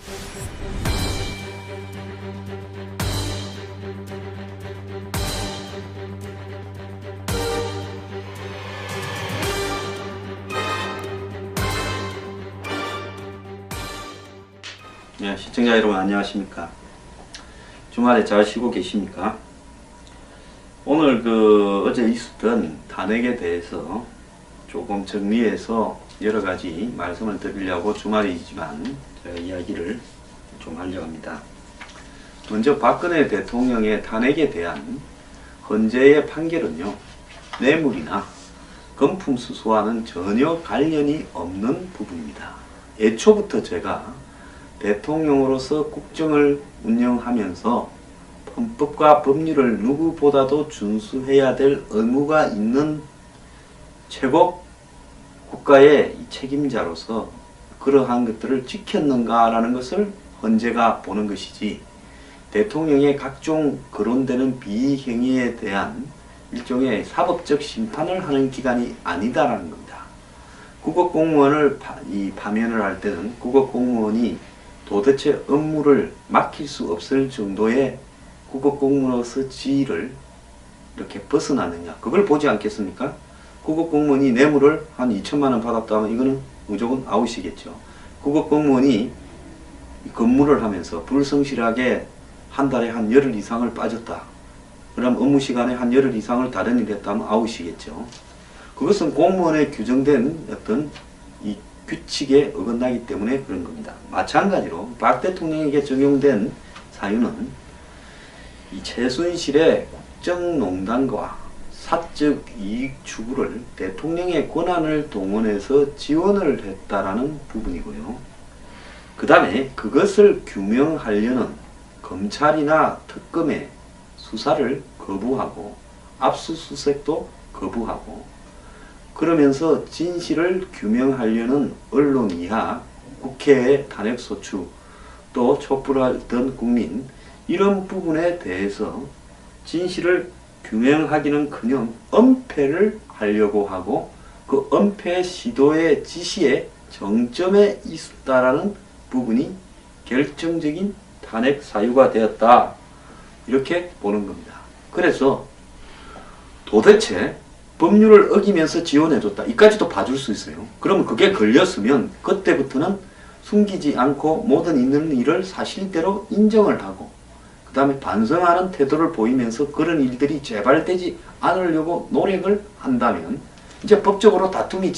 네, 시청자 여러분 안녕하십니까. 주말에 잘 쉬고 계십니까? 오늘 어제 있었던 탄핵에 대해서 조금 정리해서 여러가지 말씀을 드리려고 주말이지만 제가 이야기를 좀 하려고 합니다. 먼저 박근혜 대통령의 탄핵에 대한 헌재의 판결은요, 뇌물이나 금품수수와는 전혀 관련이 없는 부분입니다. 애초부터 제가 대통령으로서 국정을 운영하면서 헌법과 법률을 누구보다도 준수해야 될 의무가 있는 최고 국가의 책임자로서 그러한 것들을 지켰는가라는 것을 헌재가 보는 것이지, 대통령의 각종 거론되는 비행위에 대한 일종의 사법적 심판을 하는 기관이 아니다라는 겁니다. 국어공무원을 파면을 할 때는 국어공무원이 도대체 업무를 맡길 수 없을 정도의 국어공무원으로서 지위를 이렇게 벗어나느냐, 그걸 보지 않겠습니까? 국어공무원이 뇌물을 한 2천만 원 받았다 하면 이거는 무조건 아웃이겠죠. 국어공무원이 근무를 하면서 불성실하게 한 달에 한 열흘 이상을 빠졌다, 그럼 업무 시간에 한 열흘 이상을 다른 일을 했다 하면 아웃이겠죠. 그것은 공무원에 규정된 어떤 이 규칙에 어긋나기 때문에 그런 겁니다. 마찬가지로 박 대통령에게 적용된 사유는 이 최순실의 국정농단과 사적 이익 추구를 대통령의 권한을 동원해서 지원을 했다라는 부분이고요. 그 다음에 그것을 규명하려는 검찰이나 특검의 수사를 거부하고 압수수색도 거부하고, 그러면서 진실을 규명하려는 언론 이하 국회의 탄핵소추, 또 촛불하던 국민, 이런 부분에 대해서 진실을 규명하기는커녕 은폐를 하려고 하고, 그 은폐 시도의 지시에 정점에 있었다라는 부분이 결정적인 탄핵 사유가 되었다, 이렇게 보는 겁니다. 그래서 도대체 법률을 어기면서 지원해줬다, 이까지도 봐줄 수 있어요. 그러면 그게 걸렸으면 그때부터는 숨기지 않고 모든 있는 일을 사실대로 인정을 하고, 그 다음에 반성하는 태도를 보이면서 그런 일들이 재발되지 않으려고 노력을 한다면 이제 법적으로 다툼이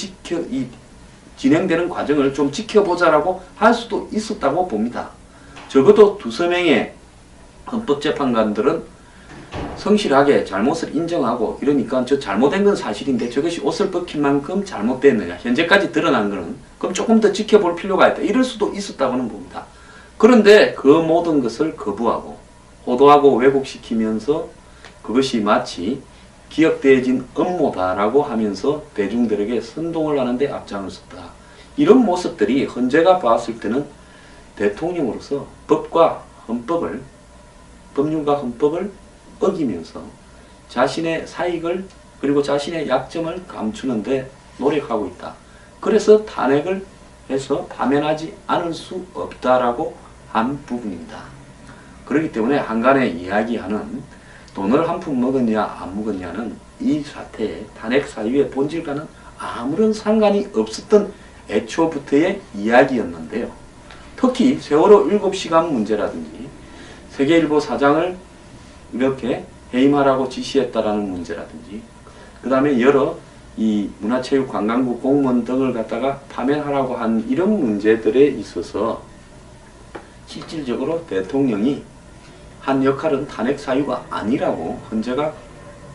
진행되는 과정을 좀 지켜보자라고 할 수도 있었다고 봅니다. 적어도 두세 명의 헌법재판관들은 성실하게 잘못을 인정하고 이러니까 저 잘못된 건 사실인데 저것이 옷을 벗길 만큼 잘못됐느냐, 현재까지 드러난 거는 그럼 조금 더 지켜볼 필요가 있다, 이럴 수도 있었다고는 봅니다. 그런데 그 모든 것을 거부하고 호도하고 왜곡시키면서 그것이 마치 기억되어진 업무다라고 하면서 대중들에게 선동을 하는데 앞장을 섰다. 이런 모습들이 헌재가 봤을 때는 대통령으로서 법과 헌법을, 법률과 헌법을 어기면서 자신의 사익을 그리고 자신의 약점을 감추는데 노력하고 있다. 그래서 탄핵을 해서 파면하지 않을 수 없다라고 한 부분입니다. 그렇기 때문에 한간에 이야기하는 돈을 한 푼 먹었냐 안 먹었냐는 이 사태의 탄핵 사유의 본질과는 아무런 상관이 없었던 애초부터의 이야기였는데요. 특히 세월호 7시간 문제라든지 세계일보 사장을 이렇게 해임하라고 지시했다라는 문제라든지, 그 다음에 여러 이 문화체육관광부 공무원 등을 갖다가 파면하라고 한 이런 문제들에 있어서 실질적으로 대통령이 한 역할은 탄핵 사유가 아니라고 헌재가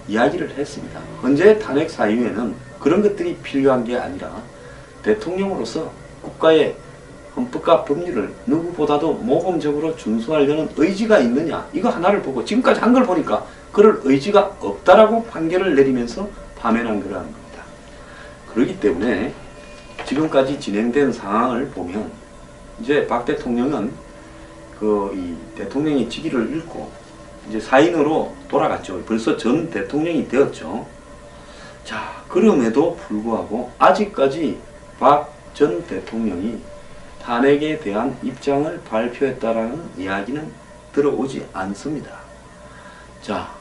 이야기를 했습니다. 헌재의 탄핵 사유에는 그런 것들이 필요한 게 아니라 대통령으로서 국가의 헌법과 법률을 누구보다도 모범적으로 준수하려는 의지가 있느냐, 이거 하나를 보고 지금까지 한 걸 보니까 그럴 의지가 없다라고 판결을 내리면서 파면한 거라는 겁니다. 그렇기 때문에 지금까지 진행된 상황을 보면 이제 박 대통령은 이 대통령의 직위를 잃고 이제 사인으로 돌아갔죠. 벌써 전 대통령이 되었죠. 자, 그럼에도 불구하고 아직까지 박 전 대통령이 탄핵에 대한 입장을 발표했다라는 이야기는 들어오지 않습니다. 자,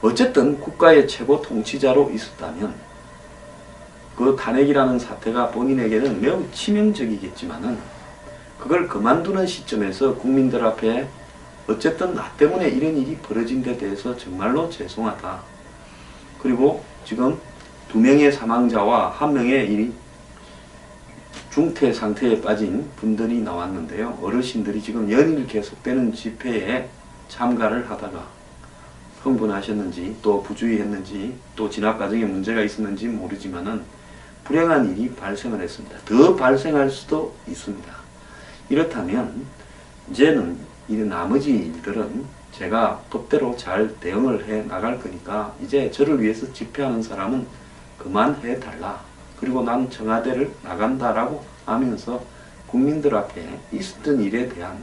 어쨌든 국가의 최고 통치자로 있었다면 그 탄핵이라는 사태가 본인에게는 매우 치명적이겠지만은 그걸 그만두는 시점에서 국민들 앞에 어쨌든 나 때문에 이런 일이 벌어진 데 대해서 정말로 죄송하다. 그리고 지금 2명의 사망자와 1명의 이 중태 상태에 빠진 분들이 나왔는데요. 어르신들이 지금 연일 계속되는 집회에 참가를 하다가 흥분하셨는지 또 부주의했는지 또 진압 과정에 문제가 있었는지 모르지만은 불행한 일이 발생을 했습니다. 더 발생할 수도 있습니다. 이렇다면 이제는 이 나머지 일들은 제가 법대로 잘 대응을 해 나갈 거니까 이제 저를 위해서 집회하는 사람은 그만해 달라. 그리고 난 청와대를 나간다라고 하면서 국민들 앞에 있었던 일에 대한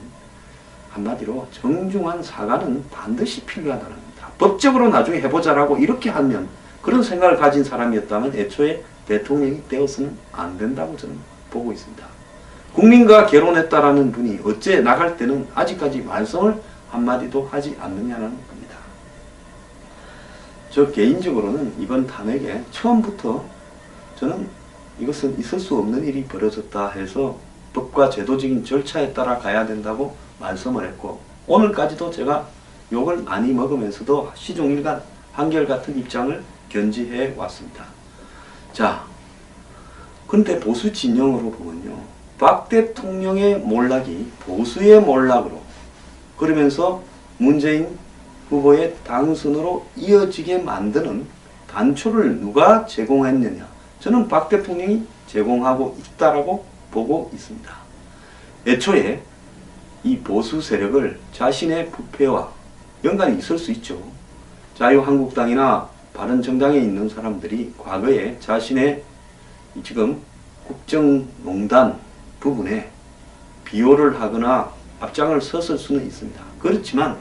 한마디로 정중한 사과는 반드시 필요하다는 겁니다. 법적으로 나중에 해보자라고 이렇게 하면 그런 생각을 가진 사람이었다면 애초에 대통령이 되어서는 안 된다고 저는 보고 있습니다. 국민과 결혼했다라는 분이 어째 나갈 때는 아직까지 말썽을 한마디도 하지 않느냐는 겁니다. 저 개인적으로는 이번 탄핵에 처음부터 저는 이것은 있을 수 없는 일이 벌어졌다 해서 법과 제도적인 절차에 따라 가야 된다고 말씀을 했고 오늘까지도 제가 욕을 많이 먹으면서도 시종일관 한결같은 입장을 견지해 왔습니다. 자, 근데 보수 진영으로 보면요. 박 대통령의 몰락이 보수의 몰락으로 그러면서 문재인 후보의 당선으로 이어지게 만드는 단초를 누가 제공했느냐. 저는 박 대통령이 제공하고 있다라고 보고 있습니다. 애초에 이 보수 세력을 자신의 부패와 연관이 있을 수 있죠. 자유한국당이나 바른정당에 있는 사람들이 과거에 자신의 지금 국정농단 부분에 비호를 하거나 앞장을 섰을 수는 있습니다. 그렇지만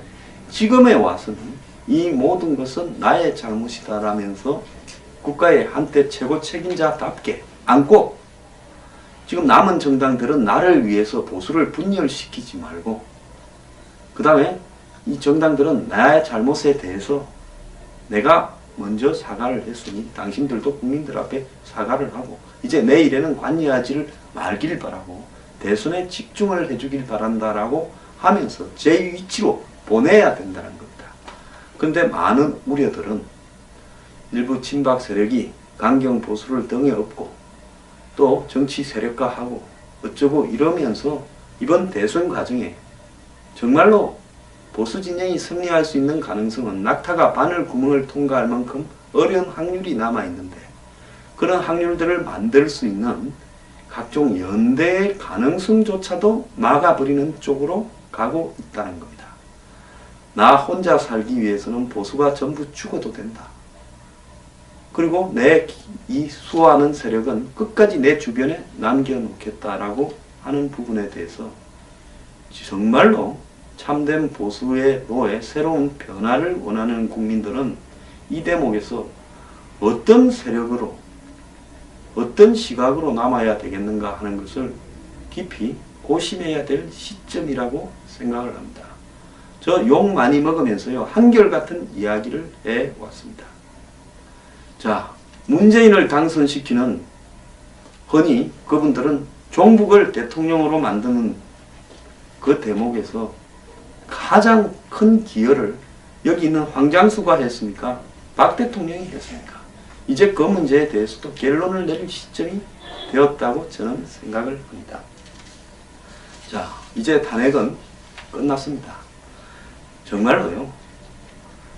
지금에 와서는 이 모든 것은 나의 잘못이다라면서 국가의 한때 최고 책임자답게 안고 지금 남은 정당들은 나를 위해서 보수를 분열시키지 말고 그 다음에 이 정당들은 나의 잘못에 대해서 내가 먼저 사과를 했으니 당신들도 국민들 앞에 사과를 하고 이제 내일에는 관여하지를 말길 바라고 대선에 집중을 해주길 바란다라고 하면서 제 위치로 보내야 된다는 겁니다. 근데 많은 우려들은 일부 친박 세력이 강경 보수를 등에 업고 또 정치 세력화하고 어쩌고 이러면서 이번 대선 과정에 정말로 보수 진영이 승리할 수 있는 가능성은 낙타가 바늘 구멍을 통과할 만큼 어려운 확률이 남아있는데 그런 확률들을 만들 수 있는 각종 연대의 가능성조차도 막아버리는 쪽으로 가고 있다는 겁니다. 나 혼자 살기 위해서는 보수가 전부 죽어도 된다. 그리고 내 이 수호하는 세력은 끝까지 내 주변에 남겨놓겠다라고 하는 부분에 대해서 정말로 참된 보수의 로에 새로운 변화를 원하는 국민들은 이 대목에서 어떤 세력으로 어떤 시각으로 남아야 되겠는가 하는 것을 깊이 고심해야 될 시점이라고 생각을 합니다. 저 욕 많이 먹으면서요 한결같은 이야기를 해왔습니다. 자, 문재인을 당선시키는 흔히 그분들은 종북을 대통령으로 만드는 그 대목에서 가장 큰 기여를 여기 있는 황장수가 했습니까? 박 대통령이 했습니까? 이제 그 문제에 대해서도 결론을 내릴 시점이 되었다고 저는 생각을 합니다. 자, 이제 탄핵은 끝났습니다. 정말로요.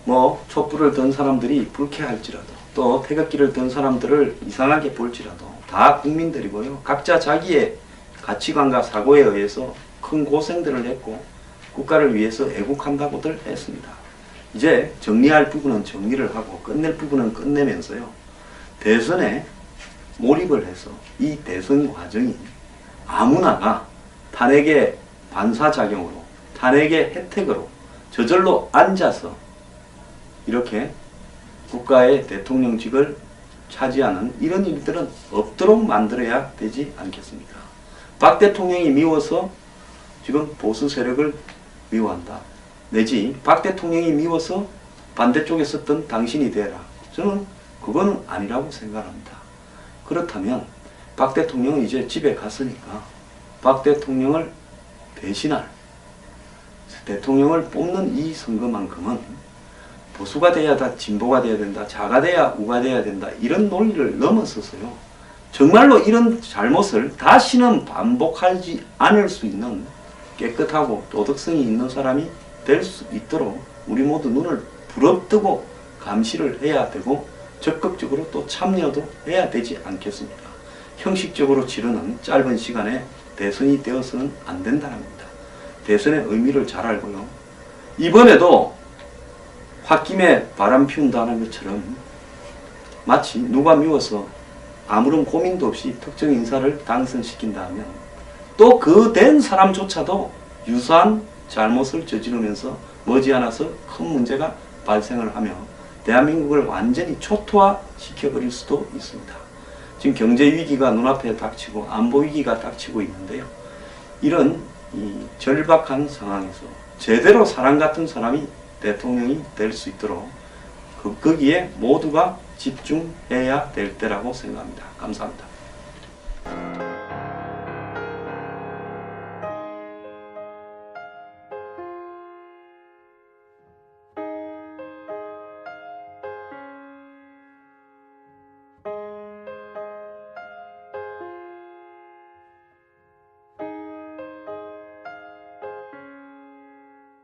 뭐 촛불을 든 사람들이 불쾌할지라도 또 태극기를 든 사람들을 이상하게 볼지라도 다 국민들이고요. 각자 자기의 가치관과 사고에 의해서 큰 고생들을 했고 국가를 위해서 애국한다고들 했습니다. 이제 정리할 부분은 정리를 하고 끝낼 부분은 끝내면서요. 대선에 몰입을 해서 이 대선 과정이 아무나가 탄핵의 반사작용으로 탄핵의 혜택으로 저절로 앉아서 이렇게 국가의 대통령직을 차지하는 이런 일들은 없도록 만들어야 되지 않겠습니까? 박 대통령이 미워서 지금 보수 세력을 미워한다. 내지 박 대통령이 미워서 반대쪽에 섰던 당신이 되라. 저는 그건 아니라고 생각합니다. 그렇다면 박 대통령은 이제 집에 갔으니까 박 대통령을 대신할 대통령을 뽑는 이 선거만큼은 보수가 돼야 다 진보가 돼야 된다. 자가 돼야 우가 돼야 된다. 이런 논리를 넘어서서요. 정말로 이런 잘못을 다시는 반복하지 않을 수 있는 깨끗하고 도덕성이 있는 사람이 될 수 있도록 우리 모두 눈을 부릅뜨고 감시를 해야 되고 적극적으로 또 참여도 해야 되지 않겠습니까? 형식적으로 치르는 짧은 시간에 대선이 되어서는 안 된다는 겁니다. 대선의 의미를 잘 알고요. 이번에도 홧김에 바람 피운다는 것처럼 마치 누가 미워서 아무런 고민도 없이 특정 인사를 당선시킨다 하면 또 그 된 사람조차도 유사한 잘못을 저지르면서 머지않아서 큰 문제가 발생을 하며 대한민국을 완전히 초토화시켜버릴 수도 있습니다. 지금 경제 위기가 눈앞에 닥치고 안보 위기가 닥치고 있는데요. 이런 이 절박한 상황에서 제대로 사람 같은 사람이 대통령이 될 수 있도록 거기에 모두가 집중해야 될 때라고 생각합니다. 감사합니다.